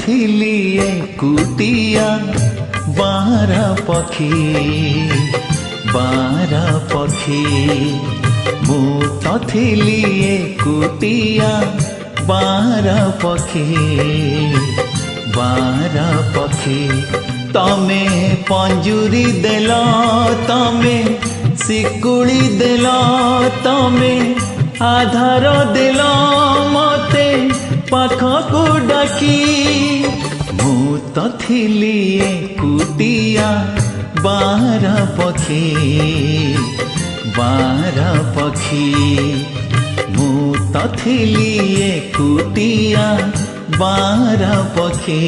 थिली एकुटिया बारा पक्षी मु तो थिली एकुटिया बारा पक्षी तमे पंजुरी देल तमे सिकुड़ी देल तमे आधार देल मते पाखकु डाकी मु तो थिली एकुटिया बारा पक्षी मु तो थिली एकुटिया बारा पक्षी